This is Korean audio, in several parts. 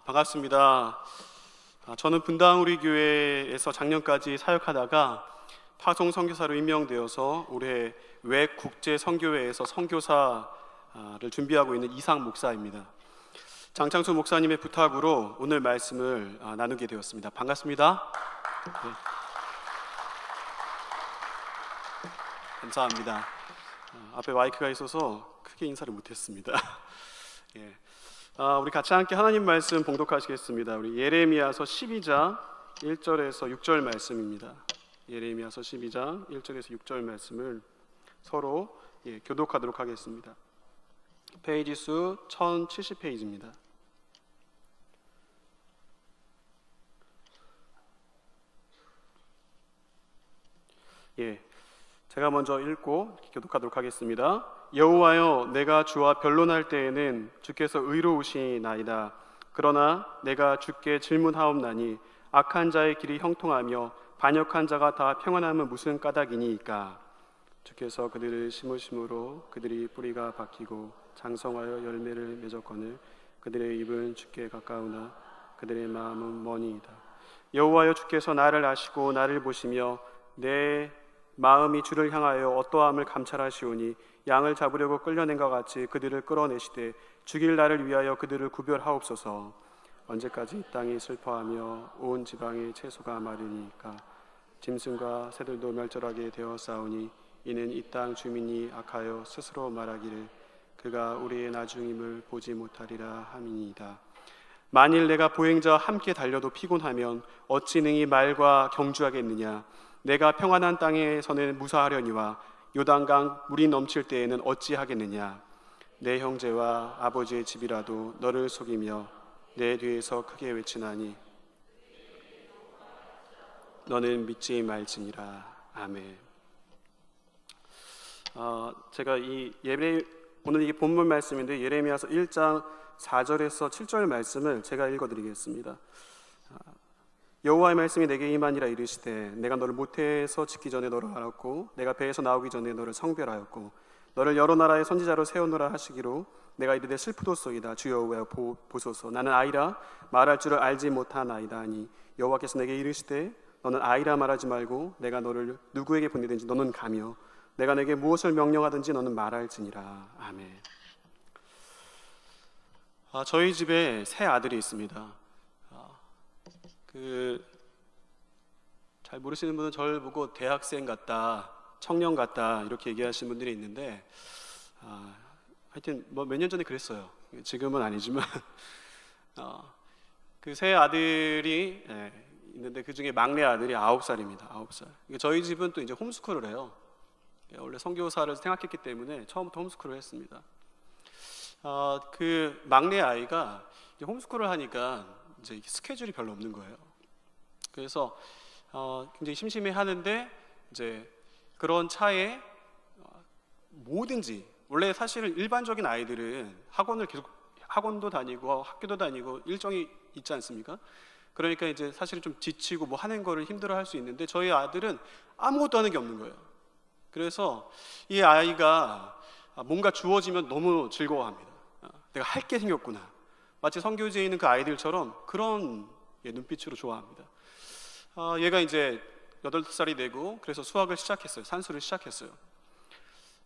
반갑습니다. 저는 분당 우리 교회에서 작년까지 사역하다가 파송 선교사로 임명되어서 올해 외 국제 선교회에서 선교사를 준비하고 있는 이상 목사입니다. 장창수 목사님의 부탁으로 오늘 말씀을 나누게 되었습니다. 반갑습니다. 네. 감사합니다. 앞에 마이크가 있어서 크게 인사를 못했습니다. 예. 우리 같이 함께 하나님 말씀 봉독하시겠습니다. 우리 예레미야서 12장 1절에서 6절 말씀입니다. 예레미야서 12장 1절에서 6절 말씀을 서로 교독하도록 하겠습니다. 페이지 수 1070페이지입니다. 제가 먼저 읽고 교독하도록 하겠습니다. 여호와여, 내가 주와 변론할 때에는 주께서 의로우시나이다. 그러나 내가 주께 질문하옵나니 악한 자의 길이 형통하며 반역한 자가 다 평안함은 무슨 까닭이니이까? 주께서 그들을 심으심으로 그들이 뿌리가 박히고 장성하여 열매를 맺었거늘 그들의 입은 주께 가까우나 그들의 마음은 머니이다. 여호와여, 주께서 나를 아시고 나를 보시며 내 마음이 주를 향하여 어떠함을 감찰하시오니 양을 잡으려고 끌려낸 것 같이 그들을 끌어내시되 죽일 날을 위하여 그들을 구별하옵소서. 언제까지 이 땅이 슬퍼하며 온 지방의 채소가 마르니까? 짐승과 새들도 멸절하게 되었사오니 이는 이 땅 주민이 악하여 스스로 말하기를 그가 우리의 나중임을 보지 못하리라 함이니이다. 만일 내가 보행자와 함께 달려도 피곤하면 어찌 능히 말과 경주하겠느냐? 내가 평안한 땅에서는 무사하려니와 요단강 물이 넘칠 때에는 어찌하겠느냐? 내 형제와 아버지의 집이라도 너를 속이며 내 뒤에서 크게 외치나니 너는 믿지 말지니라. 아멘. 제가 오늘 이게 본문 말씀인데 예레미야서 1장 4절에서 7절 말씀을 제가 읽어드리겠습니다. 여호와의 말씀이 내게 임하니라. 이르시되 내가 너를 모태에서 짓기 전에 너를 알았고 내가 배에서 나오기 전에 너를 성별하였고 너를 여러 나라의 선지자로 세우노라 하시기로 내가 이르되 슬프도소이다. 주 여호와여, 보소서. 나는 아이라 말할 줄을 알지 못하나이다 하니 여호와께서 내게 이르시되 너는 아이라 말하지 말고 내가 너를 누구에게 보내든지 너는 가며 내가 내게 무엇을 명령하든지 너는 말할지니라. 아멘. 저희 집에 새 아들이 있습니다. 잘 모르시는 분은 저를 보고 대학생 같다, 청년 같다 이렇게 얘기하시는 분들이 있는데 하여튼 몇 년 전에 그랬어요. 지금은 아니지만 그 새 아들이 있는데 그 중에 막내 아들이 9살입니다. 9살. 저희 집은 또 이제 홈스쿨을 해요. 원래 선교사를 생각했기 때문에 처음부터 홈스쿨을 했습니다. 그 막내 아이가 이제 홈스쿨을 하니까 이제 스케줄이 별로 없는 거예요. 그래서 굉장히 심심해하는데 이제 그런 차에 뭐든지 원래 사실은 일반적인 아이들은 학원도 다니고 학교도 다니고 일정이 있지 않습니까? 그러니까 이제 사실 좀 지치고 뭐 하는 거를 힘들어할 수 있는데 저희 아들은 아무것도 하는 게 없는 거예요. 그래서 이 아이가 뭔가 주어지면 너무 즐거워합니다. 내가 할 게 생겼구나. 마치 선교지에 있는 그 아이들처럼 그런 눈빛으로 좋아합니다. 얘가 이제 8살이 되고 그래서 수학을 시작했어요. 산수를 시작했어요.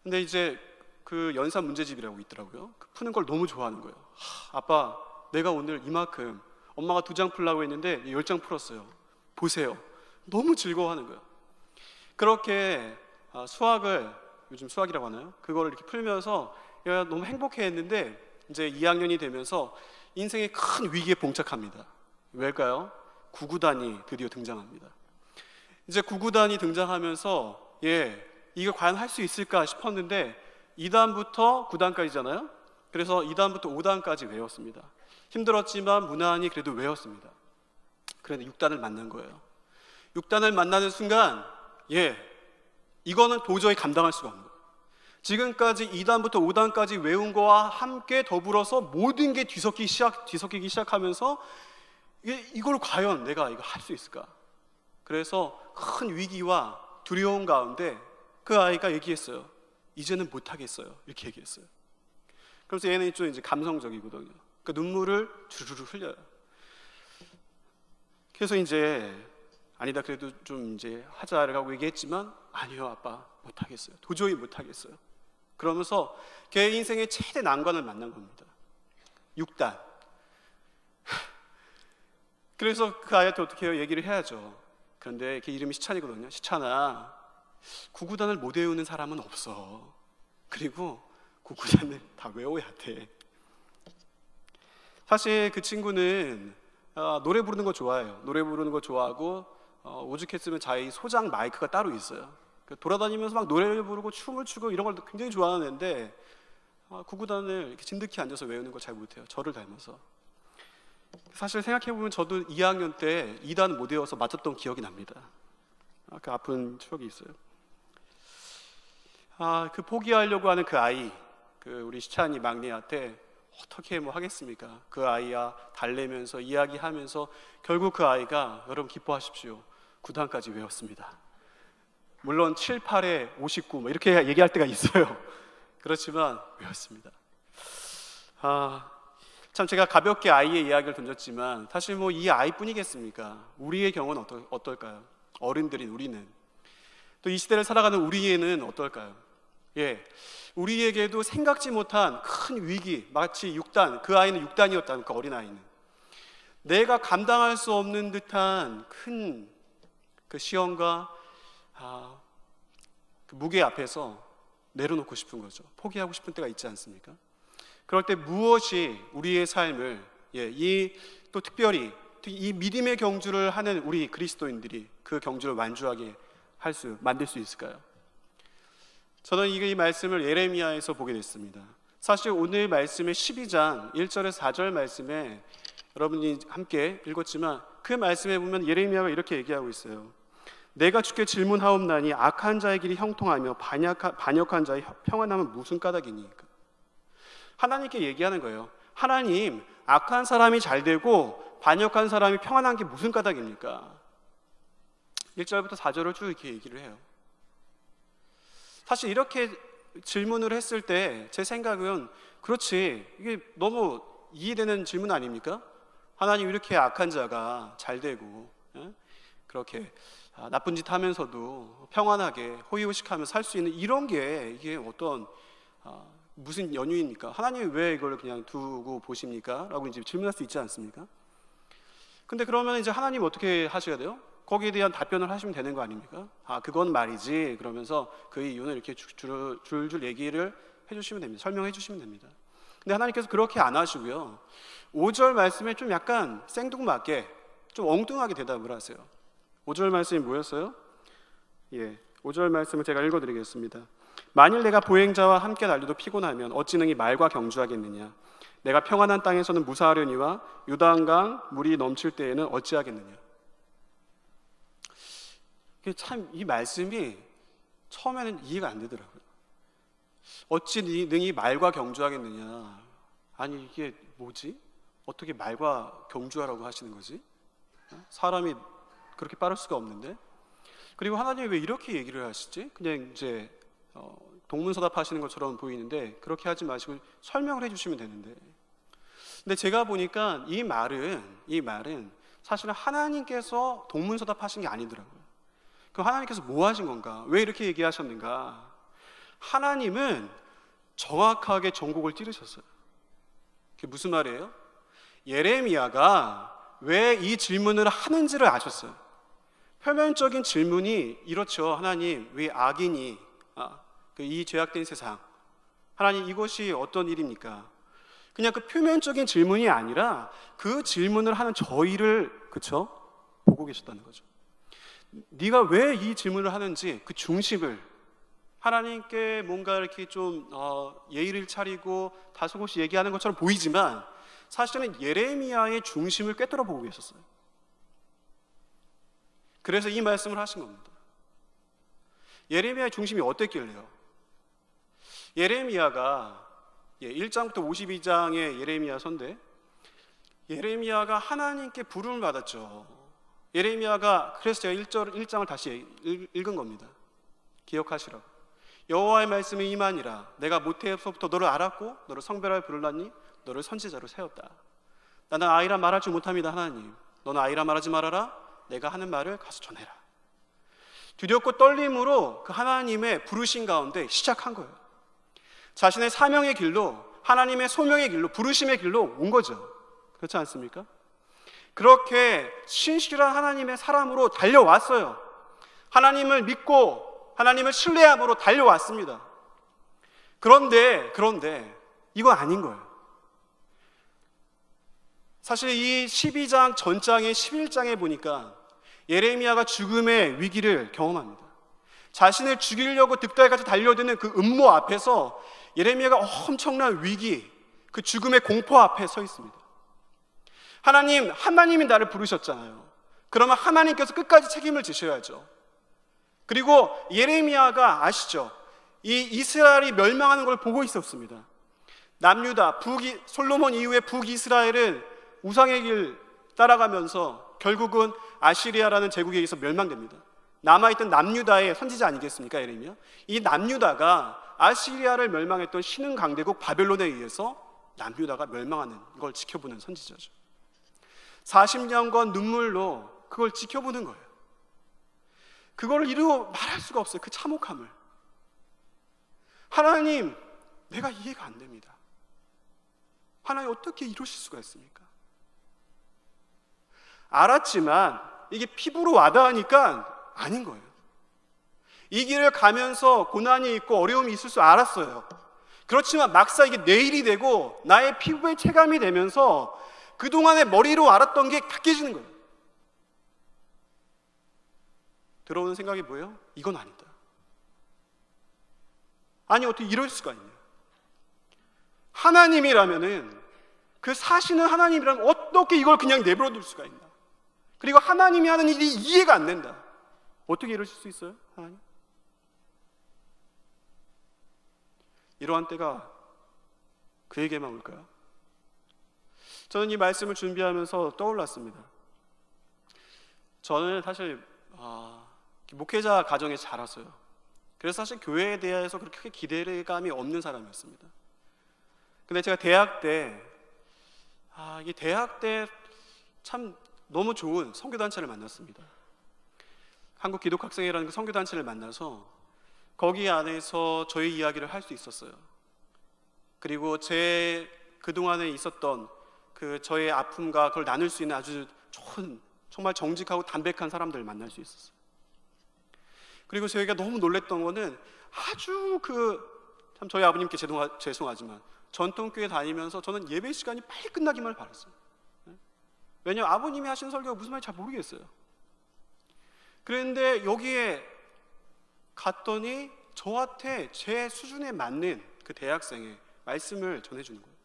근데 이제 그 연산 문제집이라고 있더라고요. 푸는 걸 너무 좋아하는 거예요. 아빠, 내가 오늘 이만큼 엄마가 2장 풀라고 했는데 10장 풀었어요. 보세요. 너무 즐거워하는 거예요. 그렇게 수학을, 요즘 수학이라고 하나요? 그거를 이렇게 풀면서 얘가 너무 행복해했는데 이제 2학년이 되면서 인생의 큰 위기에 봉착합니다. 왜일까요? 구구단이 드디어 등장합니다. 이제 구구단이 등장하면서 이거 과연 할 수 있을까 싶었는데 2단부터 9단까지잖아요. 그래서 2단부터 5단까지 외웠습니다. 힘들었지만 무난히 그래도 외웠습니다. 그런데 6단을 만난 거예요. 6단을 만나는 순간 이거는 도저히 감당할 수가 없는 거예요. 지금까지 2단부터 5단까지 외운 거와 함께 더불어서 모든 게 뒤섞이기 시작하면서 이걸 과연 내가 이거 할 수 있을까? 그래서 큰 위기와 두려움 가운데 그 아이가 얘기했어요. 이제는 못하겠어요. 이렇게 얘기했어요. 그래서 얘는 좀 이제 감성적이거든요. 그러니까 눈물을 주르르 흘려요. 그래서 이제 아니다 그래도 좀 이제 하자라고 얘기했지만 아니요 아빠 못하겠어요. 도저히 못하겠어요. 그러면서 걔 인생의 최대 난관을 만난 겁니다. 6단. 그래서 그 아이한테 어떻게 해요? 얘기를 해야죠. 그런데 걔 이름이 시찬이거든요. 시찬아, 구구단을 못 외우는 사람은 없어. 그리고 구구단을 다 외워야 돼. 사실 그 친구는 노래 부르는 거 좋아해요. 노래 부르는 거 좋아하고 오죽했으면 자기 소장 마이크가 따로 있어요. 돌아다니면서 막 노래를 부르고 춤을 추고 이런 걸 굉장히 좋아하는 애인데 구구단을 이렇게 진득히 앉아서 외우는 걸 잘 못해요. 저를 닮아서. 사실 생각해보면 저도 2학년 때 2단 못 외워서 맞았던 기억이 납니다. 그 아픈 추억이 있어요. 그 포기하려고 하는 그 아이, 그 우리 시찬이 막내한테 어떻게 뭐 하겠습니까? 그 아이야 달래면서 이야기하면서 결국 그 아이가 여러분 기뻐하십시오. 9단까지 외웠습니다. 물론 7, 8에 59 뭐 이렇게 얘기할 때가 있어요. 그렇지만 외웠습니다. 참 제가 가볍게 아이의 이야기를 던졌지만 사실 뭐 이 아이뿐이겠습니까? 우리의 경우는 어떨까요? 어른들인 우리는 또 이 시대를 살아가는 우리에는 어떨까요? 우리에게도 생각지 못한 큰 위기, 마치 6단, 그 아이는 6단이었다는 그 어린아이는 내가 감당할 수 없는 듯한 큰 그 시험과 그 무게 앞에서 내려놓고 싶은 거죠. 포기하고 싶은 때가 있지 않습니까? 그럴 때 무엇이 우리의 삶을 또 특별히 이 믿음의 경주를 하는 우리 그리스도인들이 그 경주를 완주하게 만들 수 있을까요? 저는 이 말씀을 예레미야에서 보게 됐습니다. 사실 오늘 말씀의 12장 1절에서 4절 말씀에 여러분이 함께 읽었지만 그 말씀에 보면 예레미야가 이렇게 얘기하고 있어요. 내가 주께 질문하옵나니 악한 자의 길이 형통하며 반역한 자의 평안함은 무슨 까닭이니까? 하나님께 얘기하는 거예요. 하나님, 악한 사람이 잘 되고 반역한 사람이 평안한 게 무슨 까닭입니까? 1절부터 4절을 쭉 이렇게 얘기를 해요. 사실 이렇게 질문을 했을 때 제 생각은 그렇지, 이게 너무 이해되는 질문 아닙니까? 하나님, 이렇게 악한 자가 잘 되고 그렇게 나쁜 짓 하면서도 평안하게 호의호식하며 살 수 있는 이런 게 이게 어떤 무슨 연유입니까? 하나님이 왜 이걸 그냥 두고 보십니까? 라고 이제 질문할 수 있지 않습니까? 근데 그러면 이제 하나님 어떻게 하셔야 돼요? 거기에 대한 답변을 하시면 되는 거 아닙니까? 그건 말이지. 그러면서 그 이유는 이렇게 줄줄 얘기를 해주시면 됩니다. 설명해 주시면 됩니다. 근데 하나님께서 그렇게 안 하시고요. 5절 말씀에 좀 약간 생뚱맞게 좀 엉뚱하게 대답을 하세요. 5절 말씀이 뭐였어요? 5절 말씀을 제가 읽어드리겠습니다. 만일 내가 보행자와 함께 달려도 피곤하면 어찌 능히 말과 경주하겠느냐? 내가 평안한 땅에서는 무사하려니와 요단강 물이 넘칠 때에는 어찌하겠느냐? 참 이 말씀이 처음에는 이해가 안 되더라고요. 어찌 능히 말과 경주하겠느냐? 아니 이게 뭐지? 어떻게 말과 경주하라고 하시는 거지? 사람이 그렇게 빠를 수가 없는데. 그리고 하나님이 왜 이렇게 얘기를 하시지? 그냥 이제 동문서답 하시는 것처럼 보이는데 그렇게 하지 마시고 설명을 해주시면 되는데. 근데 제가 보니까 이 말은 사실은 하나님께서 동문서답 하신 게 아니더라고요. 그럼 하나님께서 뭐 하신 건가? 왜 이렇게 얘기하셨는가? 하나님은 정확하게 전곡을 찌르셨어요. 그게 무슨 말이에요? 예레미야가 왜 이 질문을 하는지를 아셨어요. 표면적인 질문이 이렇죠. 하나님, 왜 악인이 이 죄악된 세상, 하나님 이것이 어떤 일입니까? 그냥 그 표면적인 질문이 아니라 그 질문을 하는 저희를 보고 계셨다는 거죠. 네가 왜 이 질문을 하는지 그 중심을 하나님께 뭔가 이렇게 좀 예의를 차리고 다소곳이 얘기하는 것처럼 보이지만 사실은 예레미야의 중심을 꿰뚫어 보고 계셨어요. 그래서 이 말씀을 하신 겁니다. 예레미야의 중심이 어땠길래요? 예레미야가 1장부터 52장의 예레미야서인데 예레미야가 하나님께 부름을 받았죠. 예레미야가 그래서 제가 1장을 다시 읽은 겁니다. 기억하시라고. 여호와의 말씀이 임하니라. 내가 모태에서부터 너를 알았고 너를 성별하여 부르나니 너를 선지자로 세웠다. 나는 아이라 말할 줄 못합니다. 하나님, 너는 아이라 말하지 말아라. 내가 하는 말을 가서 전해라. 두렵고 떨림으로 그 하나님의 부르신 가운데 시작한 거예요. 자신의 사명의 길로, 하나님의 소명의 길로, 부르심의 길로 온 거죠. 그렇지 않습니까? 그렇게 신실한 하나님의 사람으로 달려왔어요. 하나님을 믿고 하나님을 신뢰함으로 달려왔습니다. 그런데 이건 아닌 거예요. 사실 이 12장 전장의 11장에 보니까 예레미야가 죽음의 위기를 경험합니다. 자신을 죽이려고 득달같이 달려드는 그 음모 앞에서 예레미야가 엄청난 위기, 그 죽음의 공포 앞에 서 있습니다. 하나님이 나를 부르셨잖아요. 그러면 하나님께서 끝까지 책임을 지셔야죠. 그리고 예레미야가 아시죠? 이 이스라엘이 멸망하는 걸 보고 있었습니다. 남유다, 솔로몬 이후의 북이스라엘은 우상의 길 따라가면서 결국은 아시리아라는 제국에 의해서 멸망됩니다. 남아있던 남유다의 선지자 아니겠습니까, 예레미야? 이 남유다가 아시리아를 멸망했던 신흥 강대국 바벨론에 의해서 남유다가 멸망하는 걸 지켜보는 선지자죠. 40년간 눈물로 그걸 지켜보는 거예요. 그걸 이루 말할 수가 없어요. 그 참혹함을. 하나님, 내가 이해가 안 됩니다. 하나님, 어떻게 이러실 수가 있습니까? 알았지만 이게 피부로 와닿으니까 아닌 거예요. 이 길을 가면서 고난이 있고 어려움이 있을 줄 알았어요. 그렇지만 막상 이게 내 일이 되고 나의 피부에 체감이 되면서 그동안의 머리로 알았던 게 다 깨지는 거예요. 들어오는 생각이 뭐예요? 이건 아니다. 아니, 어떻게 이럴 수가 있냐. 하나님이라면은, 그 사시는 하나님이라면 어떻게 이걸 그냥 내버려 둘 수가 있나. 그리고 하나님이 하는 일이 이해가 안 된다. 어떻게 이러실 수 있어요, 하나님? 이러한 때가 그에게만 올까요? 저는 이 말씀을 준비하면서 떠올랐습니다. 저는 사실 목회자 가정에 자랐어요. 그래서 사실 교회에 대해서 그렇게 기대감이 없는 사람이었습니다. 근데 제가 대학 때 참 너무 좋은 선교단체를 만났습니다. 한국기독학생회라는 그 선교단체를 만나서 거기 안에서 저희 이야기를 할 수 있었어요. 그리고 제 그동안에 있었던 그 저의 아픔과 그걸 나눌 수 있는 아주 좋은, 정말 정직하고 담백한 사람들을 만날 수 있었어요. 그리고 저희가 너무 놀랬던 거는 아주 참 저희 아버님께 죄송하지만 전통교회 다니면서 저는 예배 시간이 빨리 끝나기만 바랐어요. 왜냐하면 아버님이 하시는 설교가 무슨 말인지 잘 모르겠어요. 그런데 여기에 갔더니 저한테 제 수준에 맞는 그 대학생의 말씀을 전해주는 거예요.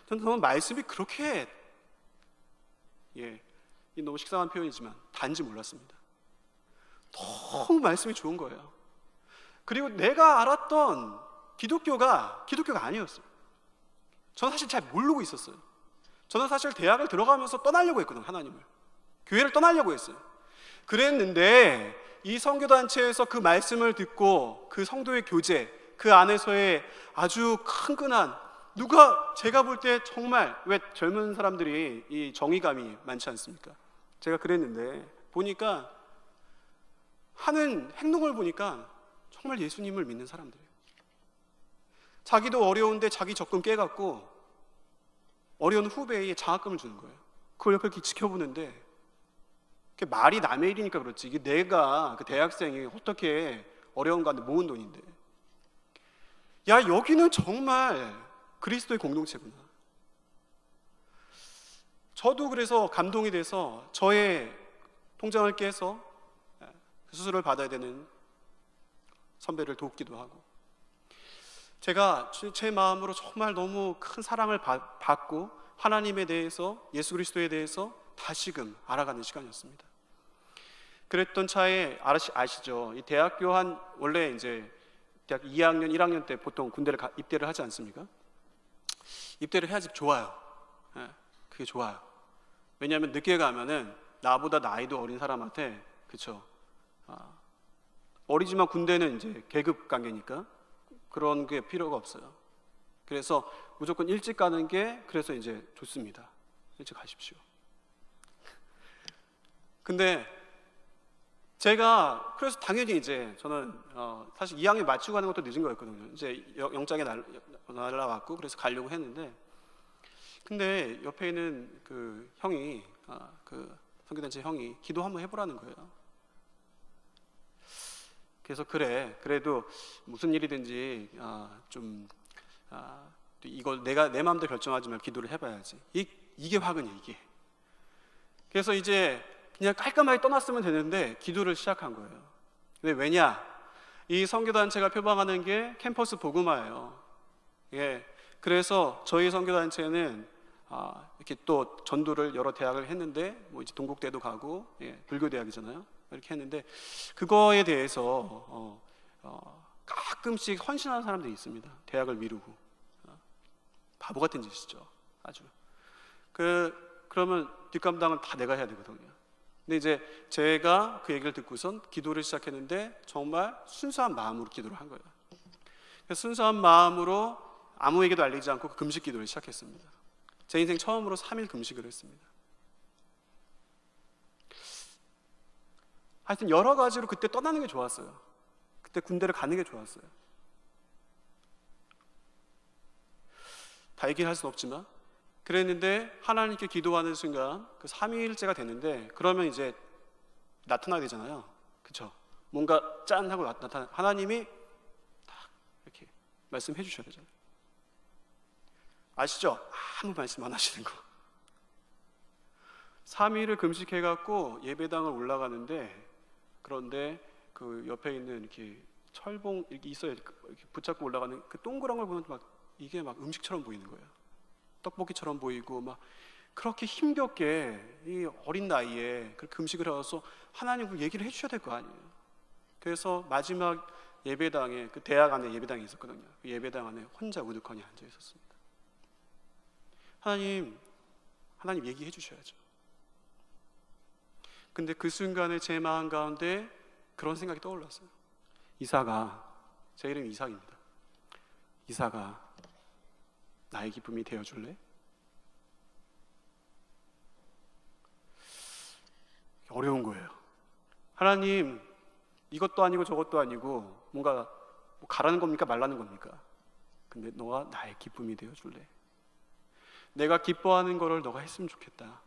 저는 말씀이 그렇게 너무 식상한 표현이지만 단지 몰랐습니다. 너무 말씀이 좋은 거예요. 그리고 내가 알았던 기독교가 아니었어요. 저는 사실 잘 모르고 있었어요. 저는 사실 대학을 들어가면서 떠나려고 했거든요. 하나님을, 교회를 떠나려고 했어요. 그랬는데 이 선교단체에서 그 말씀을 듣고 그 성도의 교제, 그 안에서의 아주 큰근한, 제가 볼 때 정말, 왜 젊은 사람들이 이 정의감이 많지 않습니까? 제가 그랬는데 보니까 하는 행동을 보니까 정말 예수님을 믿는 사람들이에요. 자기도 어려운데 자기 적금 깨갖고 어려운 후배에 장학금을 주는 거예요. 그걸 옆에 이렇게 지켜보는데, 그게 말이 남의 일이니까 그렇지, 이게 내가 그 대학생이 어떻게 어려운 가운데 모은 돈인데, 야, 여기는 정말 그리스도의 공동체구나. 저도 그래서 감동이 돼서 저의 통장을 깨서 수술을 받아야 되는 선배를 돕기도 하고, 제가 제 마음으로 정말 너무 큰 사랑을 받고 하나님에 대해서, 예수 그리스도에 대해서 다시금 알아가는 시간이었습니다. 그랬던 차에 아시죠? 이 대학교 원래 이제 대학 2학년, 1학년 때 보통 군대를 입대를 하지 않습니까? 입대를 해야지 좋아요. 그게 좋아요. 왜냐하면 늦게 가면은 나보다 나이도 어린 사람한테, 그쵸? 어리지만 군대는 이제 계급 관계니까 그런 게 필요가 없어요. 그래서 무조건 일찍 가는 게 그래서 이제 좋습니다. 일찍 가십시오. 근데 제가 그래서 당연히 이제 저는 사실 2학년 마치고 가는 것도 늦은 거였거든요. 이제 영장에 날라왔고 그래서 가려고 했는데, 근데 옆에 있는 그 형이 그 선교단체 형이 기도 한번 해보라는 거예요. 그래서 그래도 무슨 일이든지 이걸 내 마음대로 결정하지 말고 기도를 해봐야지. 이게 화근이에요, 이게. 그래서 이제 그냥 깔끔하게 떠났으면 되는데 기도를 시작한 거예요. 왜냐? 이 선교단체가 표방하는 게 캠퍼스 복음화예요. 예. 그래서 저희 선교단체는 이렇게 또 전도를 여러 대학을 했는데, 뭐 이제 동국대도 가고, 예, 불교대학이잖아요. 이렇게 했는데 그거에 대해서 가끔씩 헌신하는 사람들이 있습니다. 대학을 미루고. 바보 같은 짓이죠, 아주. 그러면 뒷감당은 다 내가 해야 되거든요. 근데 이제 제가 그 얘기를 듣고선 기도를 시작했는데 정말 순수한 마음으로 기도를 한 거예요. 그래서 순수한 마음으로 아무에게도 알리지 않고 그 금식 기도를 시작했습니다. 제 인생 처음으로 3일 금식을 했습니다. 하여튼 여러 가지로 그때 떠나는 게 좋았어요. 그때 군대를 가는 게 좋았어요. 다 얘기할 수는 없지만 그랬는데 하나님께 기도하는 순간 그 3일째가 됐는데, 그러면 이제 나타나야 되잖아요. 그렇죠? 뭔가 짠 하고 나타나, 하나님이 딱 이렇게 말씀해 주셔야 되잖아요. 아시죠? 아무 말씀 안 하시는 거. 3일을 금식해 갖고 예배당을 올라가는데, 그런데 그 옆에 있는 이렇게 철봉 이렇게 있어요. 이렇게 붙잡고 올라가는 그 동그란 걸 보면 이게 막 음식처럼 보이는 거예요. 떡볶이처럼 보이고 막 그렇게 힘겹게 이 어린 나이에 그렇게 금식을 해서 하나님 얘기를 해주셔야 될 거 아니에요. 그래서 마지막 예배당에, 그 대학 안에 예배당이 있었거든요. 그 예배당 안에 혼자 우두커니 앉아 있었습니다. 하나님 얘기해 주셔야죠. 근데 그 순간에 제 마음 가운데 그런 생각이 떠올랐어요. 이사가, 제 이름이 이삭입니다. 이사가 나의 기쁨이 되어줄래? 어려운 거예요. 하나님, 이것도 아니고 저것도 아니고 뭔가 가라는 겁니까? 말라는 겁니까? 근데 너가 나의 기쁨이 되어줄래? 내가 기뻐하는 거를 너가 했으면 좋겠다.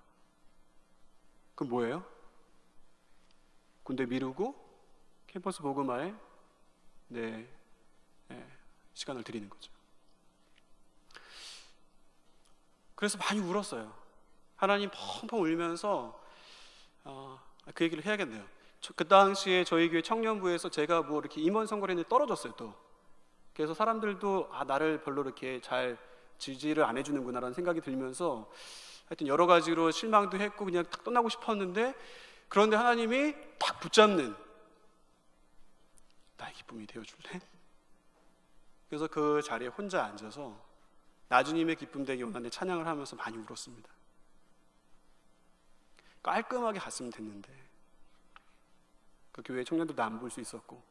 그럼 뭐예요? 군대 미루고 캠퍼스 복음화에 내 시간을 드리는 거죠. 그래서 많이 울었어요. 하나님 펑펑 울면서 그 얘기를 해야겠네요. 그 당시에 저희 교회 청년부에서 제가 뭐 이렇게 임원 선거를 했는데 떨어졌어요 또. 그래서 사람들도 나를 별로 이렇게 잘 지지를 안 해주는구나라는 생각이 들면서 하여튼 여러 가지로 실망도 했고 그냥 딱 떠나고 싶었는데, 그런데 하나님이 딱 붙잡는, 나의 기쁨이 되어줄래? 그래서 그 자리에 혼자 앉아서 나주님의 기쁨 되기 원하는데 찬양을 하면서 많이 울었습니다. 깔끔하게 갔으면 됐는데 그 교회 청년들도 안 볼 수 있었고,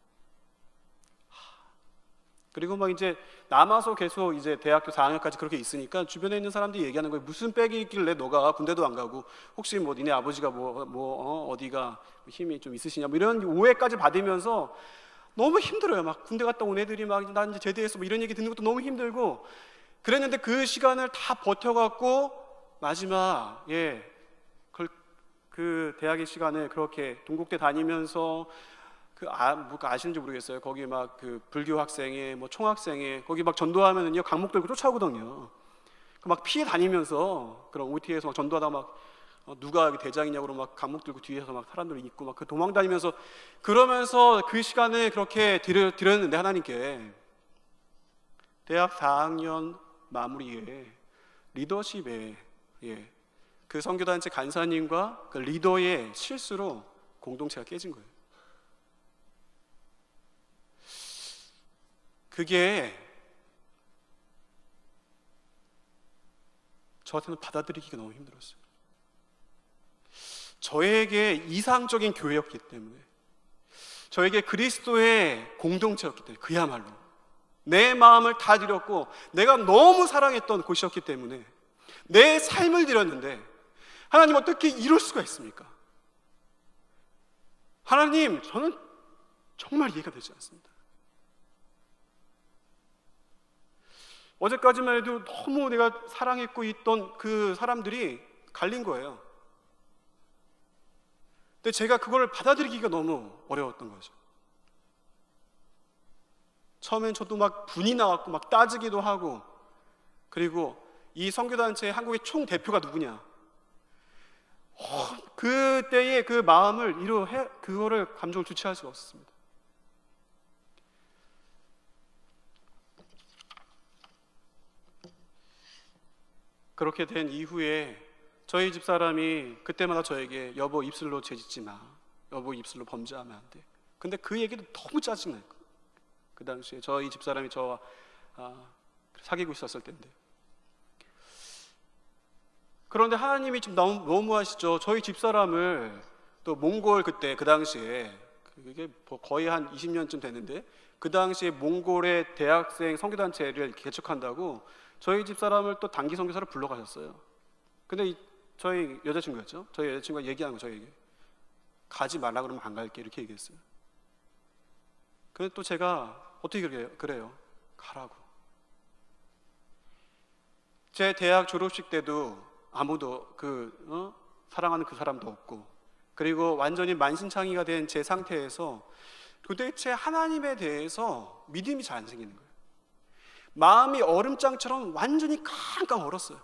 그리고 막 이제 남아서 계속 이제 대학교 4학년까지 그렇게 있으니까 주변에 있는 사람들이 얘기하는 거예요. 무슨 빽이 있길래 너가 군대도 안 가고 혹시 뭐 니네 아버지가 어디가 힘이 좀 있으시냐 뭐 이런 오해까지 받으면서 너무 힘들어요. 막 군대 갔다 온 애들이 막 난 이제 제대했어 뭐 이런 얘기 듣는 것도 너무 힘들고 그랬는데, 그 시간을 다 버텨갖고 마지막에 그 대학의 시간에 그렇게 동국대 다니면서 아시는지 모르겠어요. 거기 막 그 불교 학생회, 뭐 총학생회, 거기 막 전도하면은요 강목 들고 쫓아오거든요. 막 피해 다니면서 그런 OT에서 막 전도하다 막 누가 여기 대장이냐고 막 강목 들고 뒤에서 막 사람들 있고 막 그 도망 다니면서 그러면서 그 시간에 그렇게 드렸는데, 하나님께 대학 4학년 마무리에 리더십에 그 선교단체 간사님과 그 리더의 실수로 공동체가 깨진 거예요. 그게 저한테는 받아들이기가 너무 힘들었어요. 저에게 이상적인 교회였기 때문에, 저에게 그리스도의 공동체였기 때문에, 그야말로 내 마음을 다 드렸고 내가 너무 사랑했던 곳이었기 때문에 내 삶을 드렸는데 하나님 어떻게 이럴 수가 있습니까? 하나님, 저는 정말 이해가 되지 않습니다. 어제까지만 해도 너무 내가 사랑했고 있던 그 사람들이 갈린 거예요. 근데 제가 그걸 받아들이기가 너무 어려웠던 거죠. 처음엔 저도 막 분이 나왔고 막 따지기도 하고, 그리고 이 선교단체의 한국의 총 대표가 누구냐, 그때의 그 마음을 그거를 감정을 주체할 수가 없었습니다. 그렇게 된 이후에 저희 집사람이 그때마다 저에게 여보 입술로 죄짓지 마, 여보 입술로 범죄하면 안 돼. 근데 그 얘기도 너무 짜증나요. 그 당시에 저희 집사람이 저와 사귀고 있었을 때인데. 그런데 하나님이 좀 너무하시죠. 저희 집사람을 또 몽골 그때 그 당시에 그게 거의 한 20년쯤 됐는데, 그 당시에 몽골의 대학생 선교단체를 개척한다고 저희 집사람을 또 단기 선교사로 불러가셨어요. 근데 저희 여자친구였죠. 저희 여자친구가 얘기하는 거, 저에게 가지 말라 그러면 안 갈게 이렇게 얘기했어요. 근데 또 제가 어떻게 그래요? 가라고. 제 대학 졸업식 때도 아무도 사랑하는 그 사람도 없고, 그리고 완전히 만신창이가 된 제 상태에서 도대체 하나님에 대해서 믿음이 잘 안 생기는 거예요. 마음이 얼음장처럼 완전히 깡깡 얼었어요.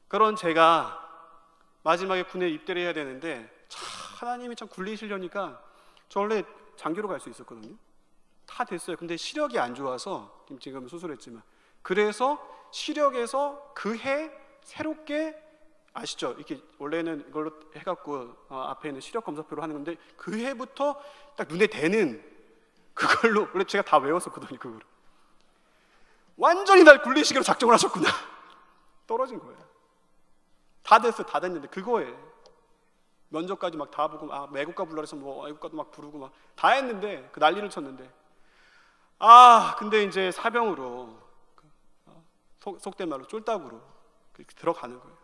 그런 제가 마지막에 군에 입대를 해야 되는데, 하나님이 참 굴리시려니까 저 원래 장교로 갈 수 있었거든요. 다 됐어요. 근데 시력이 안 좋아서 지금 수술했지만, 그래서 시력에서 그 해 새롭게, 아시죠? 이렇게 원래는 이걸로 해갖고 앞에 있는 시력 검사표로 하는 건데, 그 해부터 딱 눈에 대는 그걸로, 원래 제가 다 외웠었거든요. 그거를 완전히 날 굴리시기로 작정을 하셨구나. 떨어진 거예요. 다 됐어요. 다 됐는데 그거에 면접까지 막 다 보고, 애국가 불러라 해서 뭐 애국가도 막 부르고 막 다 했는데, 그 난리를 쳤는데, 근데 이제 사병으로 속된 말로 쫄딱으로 들어가는 거예요.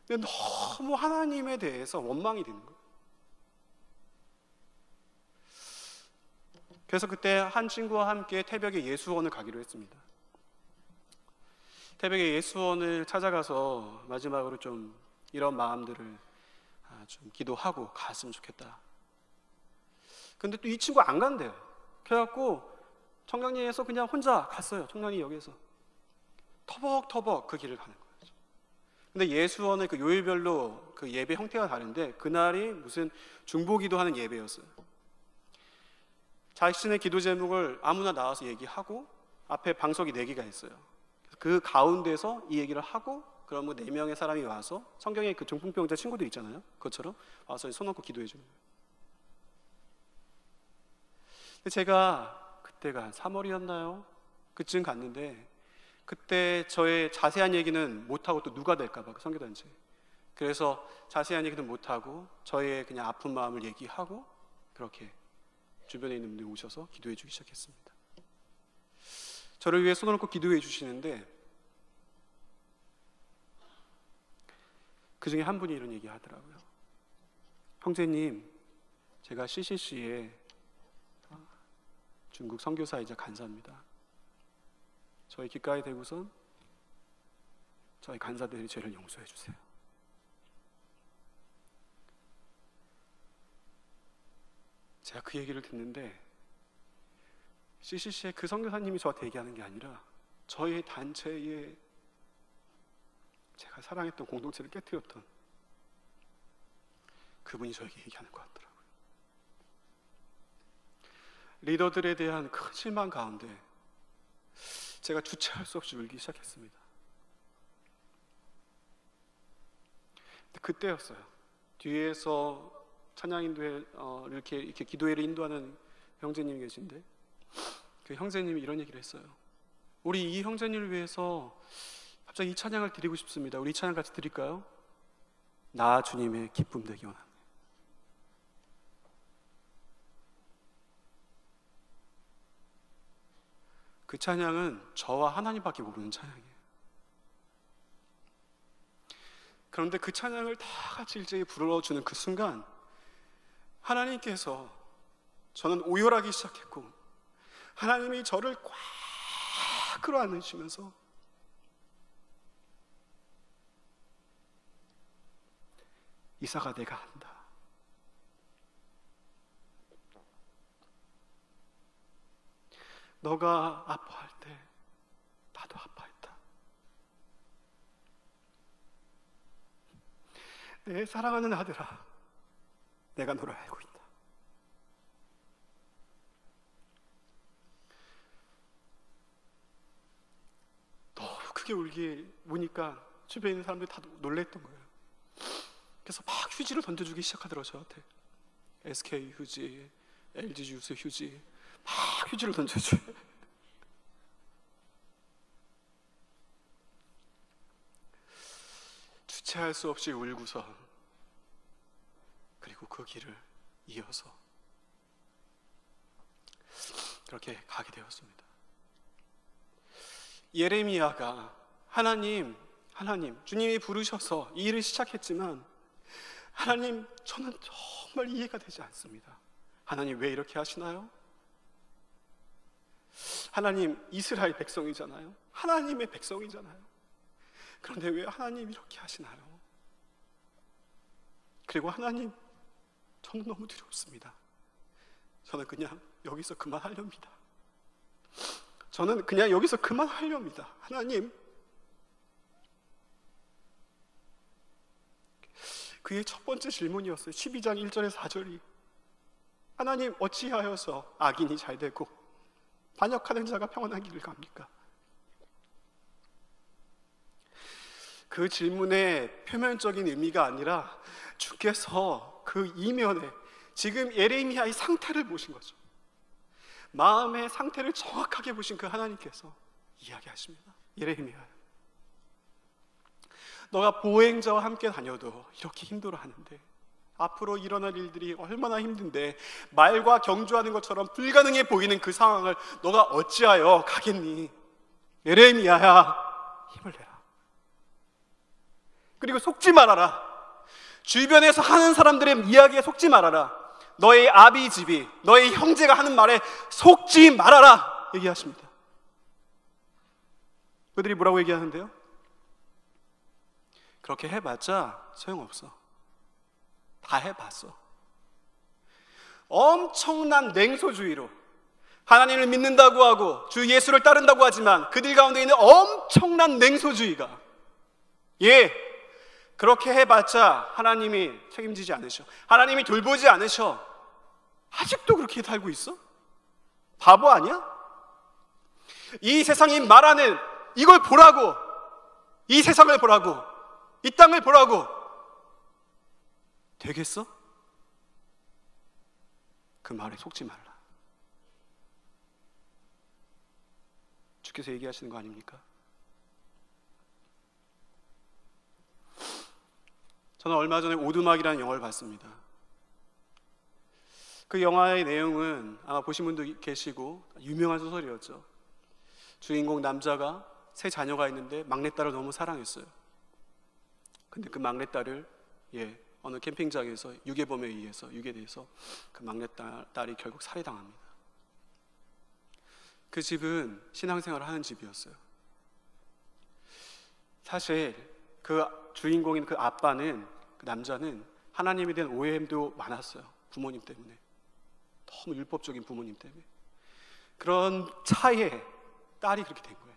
근데 너무 하나님에 대해서 원망이 되는 거예요. 그래서 그때 한 친구와 함께 태백의 예수원을 가기로 했습니다. 태백의 예수원을 찾아가서 마지막으로 좀 이런 마음들을 좀 기도하고 갔으면 좋겠다. 근데 또 이 친구 안 간대요. 그래갖고 청량리에서 그냥 혼자 갔어요. 청량리역에서 터벅터벅 그 길을 가는 거예요. 근데 예수원의 그 요일별로 그 예배 형태가 다른데, 그날이 무슨 중보기도 하는 예배였어요. 자신의 기도 제목을 아무나 나와서 얘기하고, 앞에 방석이 4개가 있어요. 그 가운데서 이 얘기를 하고, 그러면 4명의 사람이 와서 성경에 그 중풍병자 친구들 있잖아요. 그것처럼 와서 손 얹고 기도해 주는 거예요. 근데 제가 그때가 한 3월이었나요? 그쯤 갔는데, 그때 저의 자세한 얘기는 못하고 또 누가 될까봐, 그 선교단체. 그래서 자세한 얘기는 못하고 저의 그냥 아픈 마음을 얘기하고, 그렇게 주변에 있는 분들이 오셔서 기도해 주기 시작했습니다. 저를 위해 손을 얹고 기도해 주시는데, 그 중에 한 분이 이런 얘기 하더라고요. 형제님, 제가 CCC에 중국 선교사이자 간사입니다. 저희 귓가에 대고선 저희 간사들의 죄를 용서해 주세요. 제가 그 얘기를 듣는데, CCC의 그 선교사님이 저한테 얘기하는 게 아니라 저희 단체에 제가 사랑했던 공동체를 깨뜨렸던 그분이 저에게 얘기하는 것 같더라고요. 리더들에 대한 큰 실망 가운데 제가 주체할 수 없이 울기 시작했습니다. 근데 그때였어요. 뒤에서 찬양인도에 이렇게 기도회를 인도하는 형제님이 계신데, 그 형제님이 이런 얘기를 했어요. 우리 이 형제님을 위해서 갑자기 이 찬양을 드리고 싶습니다. 우리 이 찬양 같이 드릴까요? 나 주님의 기쁨 되기 원합니다. 그 찬양은 저와 하나님밖에 모르는 찬양이에요. 그런데 그 찬양을 다 같이 일제히 불러주는 그 순간 하나님께서, 저는 오열하기 시작했고 하나님이 저를 꽉 끌어안으시면서 이사가 내가 한다. 너가 아파할 때 나도 아파했다. 내 사랑하는 아들아, 내가 너를 알고 있다. 너무 크게 우니까 주변에 있는 사람들이 다 놀랬던 거예요. 그래서 막 휴지를 던져주기 시작하더라고요. 저한테 SK 휴지, LG 주스 휴지, 막 휴지를 던져줘요. 주체할 수 없이 울고서 그리고 그 길을 이어서 그렇게 가게 되었습니다. 예레미야가 하나님, 주님이 부르셔서 이 일을 시작했지만 하나님, 저는 정말 이해가 되지 않습니다. 하나님 왜 이렇게 하시나요? 하나님, 이스라엘 백성이잖아요. 하나님의 백성이잖아요. 그런데 왜 하나님 이렇게 하시나요? 그리고 하나님, 저는 너무 두렵습니다. 저는 그냥 여기서 그만하렵니다. 저는 그냥 여기서 그만하렵니다. 하나님, 그의 첫 번째 질문이었어요. 12장 1절에 4절이 하나님, 어찌하여서 악인이 잘되고 반역하는 자가 평안한 길을 갑니까? 그 질문의 표면적인 의미가 아니라 주께서 그 이면에 지금 예레미야의 상태를 보신 거죠. 마음의 상태를 정확하게 보신 그 하나님께서 이야기하십니다. 예레미야야, 너가 보행자와 함께 다녀도 이렇게 힘들어하는데 앞으로 일어날 일들이 얼마나 힘든데 말과 경주하는 것처럼 불가능해 보이는 그 상황을 너가 어찌하여 가겠니? 예레미야야, 힘을 내라. 그리고 속지 말아라. 주변에서 하는 사람들의 이야기에 속지 말아라. 너의 아비집이, 너의 형제가 하는 말에 속지 말아라 얘기하십니다. 그들이 뭐라고 얘기하는데요? 그렇게 해봤자 소용없어. 다 해봤어. 엄청난 냉소주의로 하나님을 믿는다고 하고 주 예수를 따른다고 하지만 그들 가운데 있는 엄청난 냉소주의가, 그렇게 해봤자 하나님이 책임지지 않으셔. 하나님이 돌보지 않으셔. 아직도 그렇게 살고 있어? 바보 아니야? 이 세상이 말하는 이걸 보라고, 이 세상을 보라고, 이 땅을 보라고 되겠어? 그 말에 속지 말라. 주께서 얘기하시는 거 아닙니까? 저는 얼마 전에 오두막이라는 영화를 봤습니다. 그 영화의 내용은 아마 보신 분도 계시고 유명한 소설이었죠. 주인공 남자가 세 자녀가 있는데 막내딸을 너무 사랑했어요. 근데 그 막내딸을 어느 캠핑장에서 유괴범에 의해서 유괴돼서 그 막내딸이 결국 살해당합니다. 그 집은 신앙생활을 하는 집이었어요. 사실 그 주인공인 그 아빠는, 그 남자는 하나님에 대한 오해도 많았어요. 부모님 때문에. 너무 율법적인 부모님 때문에. 그런 차에 딸이 그렇게 된 거예요.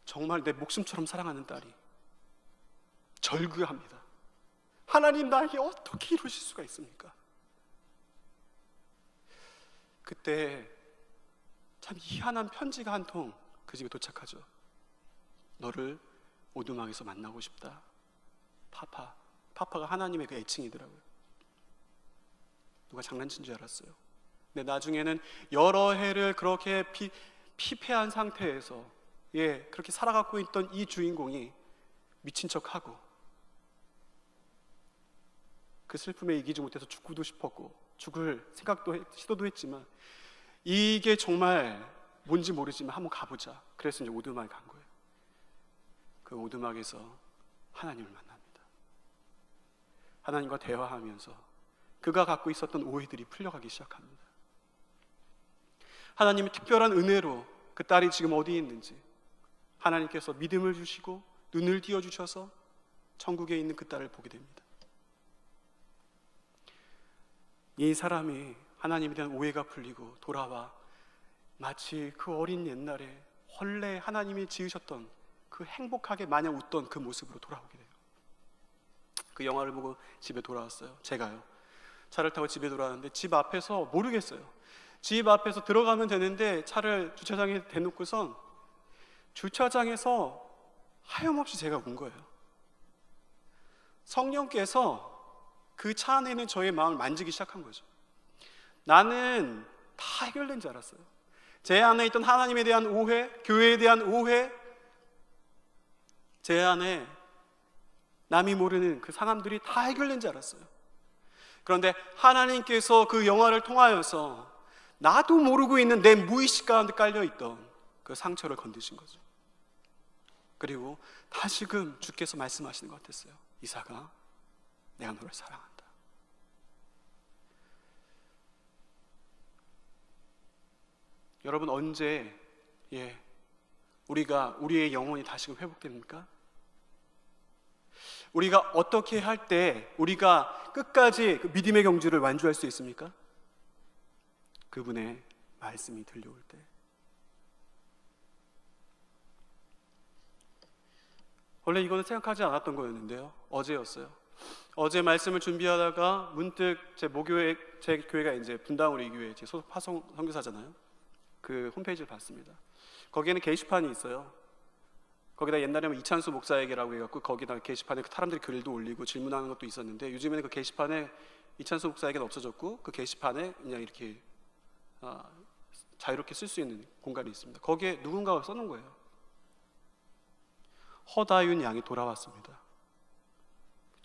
정말 내 목숨처럼 사랑하는 딸이 절규합니다. 하나님, 나에게 어떻게 이루실 수가 있습니까? 그때 참 희한한 편지가 한 통 그 집에 도착하죠. 너를 오두막에서 만나고 싶다. 파파가 하나님의 그 애칭이더라고요. 누가 장난친 줄 알았어요. 근데 나중에는 여러 해를 그렇게 피폐한 상태에서 그렇게 살아가고 있던 이 주인공이 미친 척하고 그 슬픔에 이기지 못해서 죽고도 싶었고 죽을 시도도 했지만 이게 정말 뭔지 모르지만 한번 가보자. 그래서 이제 오두막에 간 거예요. 그 오두막에서 하나님을 만납니다. 하나님과 대화하면서 그가 갖고 있었던 오해들이 풀려가기 시작합니다. 하나님의 특별한 은혜로 그 딸이 지금 어디에 있는지 하나님께서 믿음을 주시고 눈을 띄워주셔서 천국에 있는 그 딸을 보게 됩니다. 이 사람이 하나님에 대한 오해가 풀리고 돌아와 마치 그 어린 옛날에 원래 하나님이 지으셨던 그 행복하게 마냥 웃던 그 모습으로 돌아오게 돼요. 그 영화를 보고 집에 돌아왔어요. 제가요. 차를 타고 집에 돌아왔는데 집 앞에서 모르겠어요. 집 앞에서 들어가면 되는데 차를 주차장에 대놓고선 주차장에서 하염없이 제가 운 거예요. 성령께서 그 차 안에 있는 저의 마음을 만지기 시작한 거죠. 나는 다 해결된 줄 알았어요. 제 안에 있던 하나님에 대한 오해, 교회에 대한 오해, 제 안에 남이 모르는 그 상함들이 다 해결된 줄 알았어요. 그런데 하나님께서 그 영화를 통하여서 나도 모르고 있는 내 무의식 가운데 깔려있던 그 상처를 건드신 거죠. 그리고 다시금 주께서 말씀하시는 것 같았어요. 이삭아, 내가 너를 사랑한다. 여러분, 언제 우리가 우리의 영혼이 다시금 회복됩니까? 우리가 어떻게 할 때 우리가 끝까지 그 믿음의 경주를 완주할 수 있습니까? 그분의 말씀이 들려올 때. 원래 이거는 생각하지 않았던 거였는데요, 어제였어요. 어제 말씀을 준비하다가 문득 제 교회가 이제 분당 우리 교회 제 소속 파송 선교사잖아요. 그 홈페이지를 봤습니다. 거기에는 게시판이 있어요. 거기다 옛날에는 이찬수 목사에게라고 해갖고 거기다 게시판에 사람들이 글도 올리고 질문하는 것도 있었는데, 요즘에는 그 게시판에 이찬수 목사에게는 없어졌고 그 게시판에 그냥 이렇게 자유롭게 쓸 수 있는 공간이 있습니다. 거기에 누군가가 써놓은 거예요. 허다윤 양이 돌아왔습니다.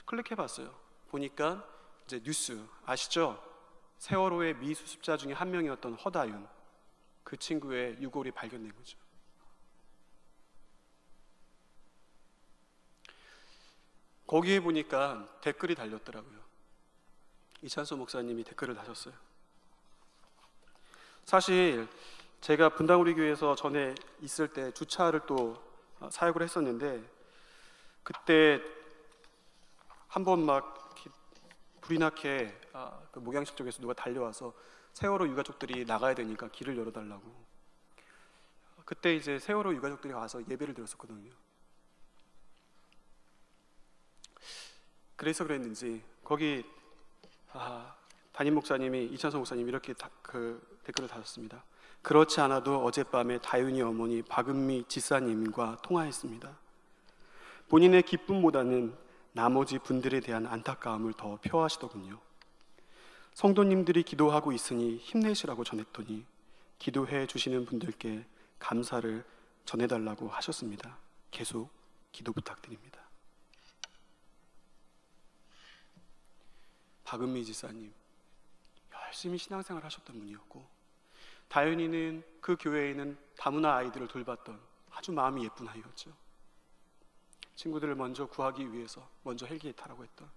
클릭해봤어요. 보니까 이제 뉴스 아시죠? 세월호의 미수습자 중에 한 명이었던 허다윤, 그 친구의 유골이 발견된 거죠. 거기에 보니까 댓글이 달렸더라고요. 이찬수 목사님이 댓글을 다셨어요. 사실 제가 분당 우리 교회에서 전에 있을 때 주차를 또 사역을 했었는데, 그때 한번 막 불이 나게 그 목양식 쪽에서 누가 달려와서 세월호 유가족들이 나가야 되니까 길을 열어달라고. 그때 이제 세월호 유가족들이 와서 예배를 드렸었거든요. 그래서 그랬는지 거기 담임 목사님이, 이찬성 목사님이 이렇게 그 댓글을 달았습니다. 그렇지 않아도 어젯밤에 다윤이 어머니 박은미 지사님과 통화했습니다. 본인의 기쁨보다는 나머지 분들에 대한 안타까움을 더 표하시더군요. 성도님들이 기도하고 있으니 힘내시라고 전했더니 기도해 주시는 분들께 감사를 전해달라고 하셨습니다. 계속 기도 부탁드립니다. 박은미 지사님, 열심히 신앙생활 하셨던 분이었고, 다윤이는 그 교회에 있는 다문화 아이들을 돌봤던 아주 마음이 예쁜 아이였죠. 친구들을 먼저 구하기 위해서 먼저 헬기에 타라고 했던.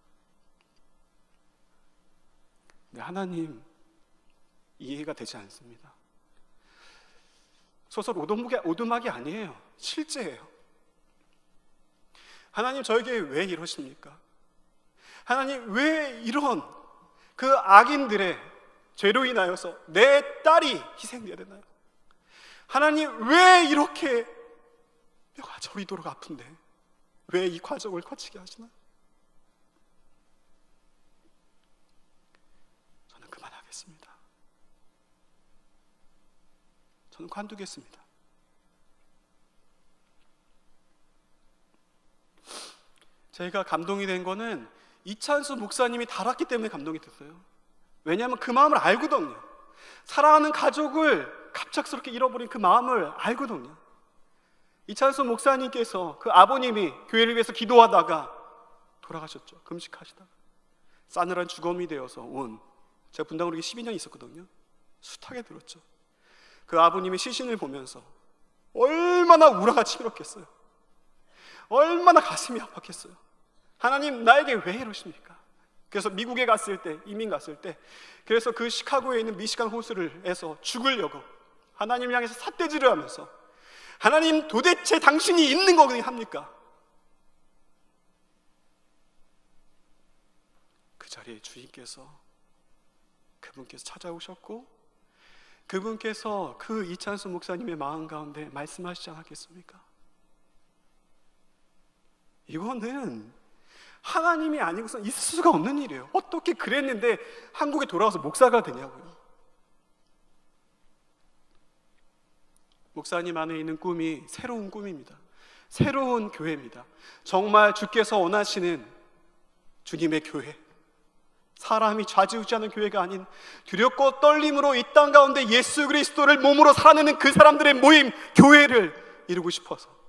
근데 하나님, 이해가 되지 않습니다. 소설 오두막이 아니에요. 실제예요. 하나님, 저에게 왜 이러십니까? 하나님, 왜 이런 그 악인들의 죄로 인하여서 내 딸이 희생되어야 되나요? 하나님, 왜 이렇게 뼈가 저리도록 아픈데 왜 이 과정을 거치게 하시나요? 저는 그만하겠습니다. 저는 관두겠습니다. 제가 감동이 된 거는 이찬수 목사님이 달았기 때문에 감동이 됐어요. 왜냐하면 그 마음을 알거든요. 사랑하는 가족을 갑작스럽게 잃어버린 그 마음을 알거든요. 이찬수 목사님께서 그 아버님이 교회를 위해서 기도하다가 돌아가셨죠. 금식하시다가 싸늘한 주검이 되어서 온, 제가 분당으로 12년 있었거든요. 숱하게 들었죠. 그 아버님의 시신을 보면서 얼마나 우라가 치밀었겠어요. 얼마나 가슴이 아팠겠어요. 하나님 나에게 왜 이러십니까? 그래서 미국에 갔을 때, 이민 갔을 때, 그래서 그 시카고에 있는 미시간 호수에서 죽으려고 하나님을 향해서 삿대질을 하면서, 하나님 도대체 당신이 있는 거니 합니까? 그 자리에 주님께서, 그분께서 찾아오셨고, 그분께서 그 이찬수 목사님의 마음 가운데 말씀하시지 않았겠습니까? 이거는 하나님이 아니고선 있을 수가 없는 일이에요. 어떻게 그랬는데 한국에 돌아와서 목사가 되냐고요. 목사님 안에 있는 꿈이 새로운 꿈입니다. 새로운 교회입니다. 정말 주께서 원하시는 주님의 교회, 사람이 좌지우지하는 교회가 아닌 두렵고 떨림으로 이 땅 가운데 예수 그리스도를 몸으로 살아내는 그 사람들의 모임, 교회를 이루고 싶어서.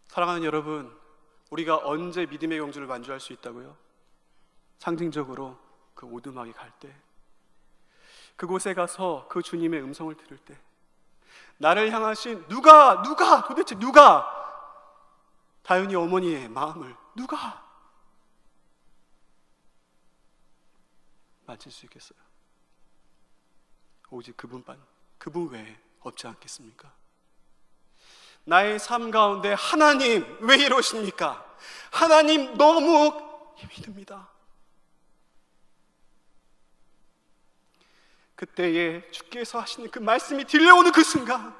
사랑하는 여러분, 우리가 언제 믿음의 경주를 완주할 수 있다고요? 상징적으로 그 오두막에 갈 때, 그곳에 가서 그 주님의 음성을 들을 때, 나를 향하신 도대체 누가 다윤이 어머니의 마음을 누가 만질 수 있겠어요? 오직 그분 외에 없지 않겠습니까? 나의 삶 가운데 하나님 왜 이러십니까? 하나님 너무 힘이 듭니다. 그때에 주께서 하시는 그 말씀이 들려오는 그 순간,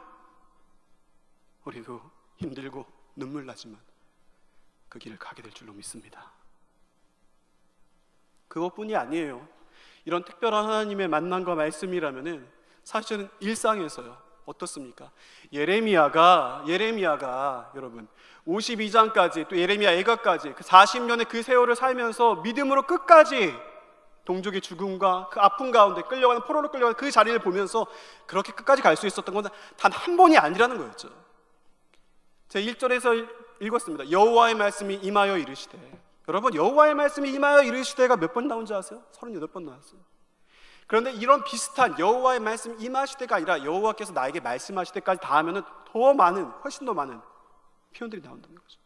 우리도 힘들고 눈물 나지만 그 길을 가게 될 줄로 믿습니다. 그것뿐이 아니에요. 이런 특별한 하나님의 만남과 말씀이라면은 사실은 일상에서요, 어떻습니까? 예레미야가 여러분 52장까지, 또 예레미야 애가까지 그 40년의 그 세월을 살면서 믿음으로 끝까지 동족의 죽음과 그 아픔 가운데 끌려가는, 포로로 끌려가는 그 자리를 보면서 그렇게 끝까지 갈 수 있었던 건 단 한 번이 아니라는 거였죠. 제가 1절에서 읽었습니다. 여호와의 말씀이 임하여 이르시되. 여러분, 여호와의 말씀이 임하여 이르시되가 몇 번 나온지 아세요? 38번 나왔어요. 그런데 이런 비슷한 여호와의 말씀 임하시되가 아니라 여호와께서 나에게 말씀하시되까지 다 하면은 훨씬 더 많은 표현들이 나온다는 거죠.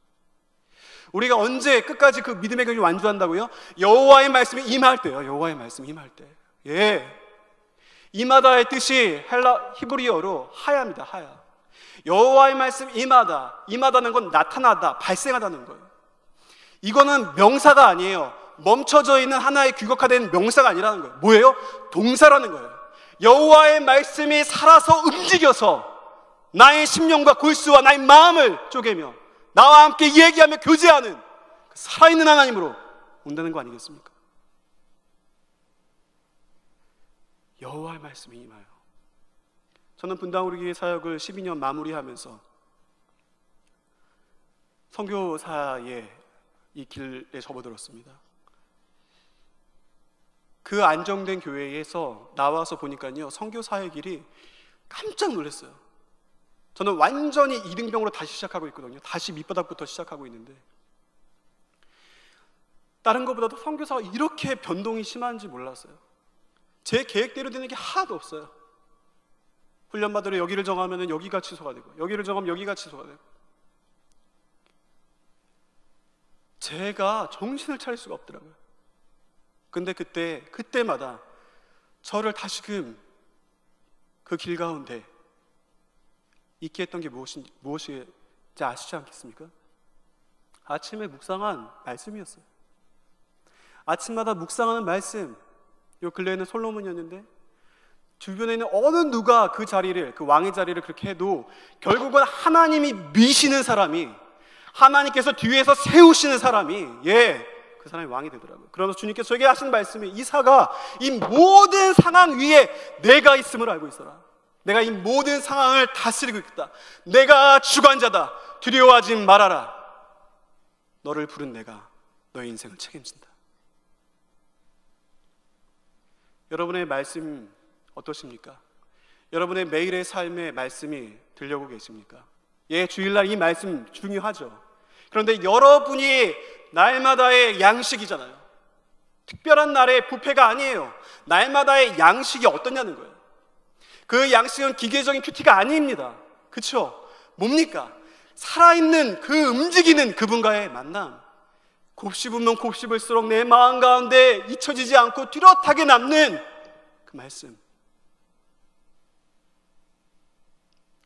우리가 언제 끝까지 그 믿음의 경주를 완주한다고요? 여호와의 말씀이 임할 때요. 여호와의 말씀이 임할 때. 예. 임하다의 뜻이 히브리어로 하야입니다. 하야. 여호와의 말씀 임하다는 건 나타나다, 발생하다는 거예요. 이거는 명사가 아니에요. 멈춰져 있는 하나의 규격화된 명사가 아니라는 거예요. 뭐예요? 동사라는 거예요. 여호와의 말씀이 살아서 움직여서 나의 심령과 골수와 나의 마음을 쪼개며 나와 함께 얘기하며 교제하는 살아있는 하나님으로 온다는 거 아니겠습니까? 여호와의 말씀이 임하여. 저는 분당 우리 교회 사역을 12년 마무리하면서 선교사의 이 길에 접어들었습니다. 그 안정된 교회에서 나와서 보니까요, 선교사의 길이 깜짝 놀랐어요. 저는 완전히 이등병으로 다시 시작하고 있거든요. 다시 밑바닥부터 시작하고 있는데, 다른 것보다도 선교사가 이렇게 변동이 심한지 몰랐어요. 제 계획대로 되는 게 하나도 없어요. 훈련받으러 여기를 정하면 여기가 취소가 되고, 여기를 정하면 여기가 취소가 되고, 제가 정신을 차릴 수가 없더라고요. 근데 그때마다 저를 다시금 그 길 가운데 있게 했던 게 무엇인지 아시지 않겠습니까? 아침에 묵상한 말씀이었어요. 아침마다 묵상하는 말씀. 요 근래에는 솔로몬이었는데, 주변에 있는 어느 누가 그 자리를, 그 왕의 자리를 그렇게 해도 결국은 하나님이 미시는 사람이, 하나님께서 뒤에서 세우시는 사람이, 그 사람이 왕이 되더라고요. 그러면서 주님께서 저에게 하시는 말씀이, 이사가 이 모든 상황 위에 내가 있음을 알고 있어라. 내가 이 모든 상황을 다스리고 있다. 내가 주관자다. 두려워하지 말아라. 너를 부른 내가 너의 인생을 책임진다. 여러분의 말씀 어떠십니까? 여러분의 매일의 삶의 말씀이 들려오고 계십니까? 주일날 이 말씀 중요하죠. 그런데 여러분이 날마다의 양식이잖아요. 특별한 날의 뷔페가 아니에요. 날마다의 양식이 어떠냐는 거예요. 그 양식은 기계적인 큐티가 아닙니다. 그렇죠? 뭡니까? 살아있는 그 움직이는 그분과의 만남. 곱씹으면 곱씹을수록 내 마음 가운데 잊혀지지 않고 뚜렷하게 남는 그 말씀.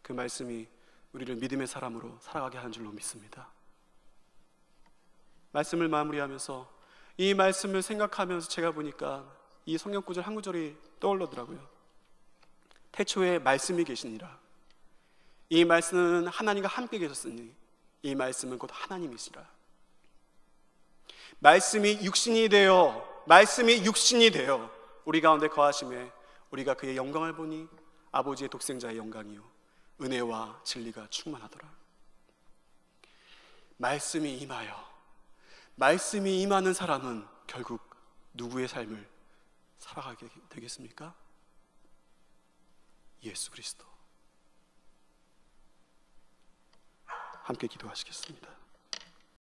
그 말씀이 우리를 믿음의 사람으로 살아가게 하는 줄로 믿습니다. 말씀을 마무리하면서 이 말씀을 생각하면서 제가 보니까 이 성경 구절 한 구절이 떠올르더라고요. 태초에 말씀이 계시니라. 이 말씀은 하나님과 함께 계셨으니 이 말씀은 곧 하나님이시라. 말씀이 육신이 되어 우리 가운데 거하심에 우리가 그의 영광을 보니 아버지의 독생자의 영광이요 은혜와 진리가 충만하더라. 말씀이 임하는 사람은 결국 누구의 삶을 살아가게 되겠습니까? 예수 그리스도. 함께 기도하시겠습니다.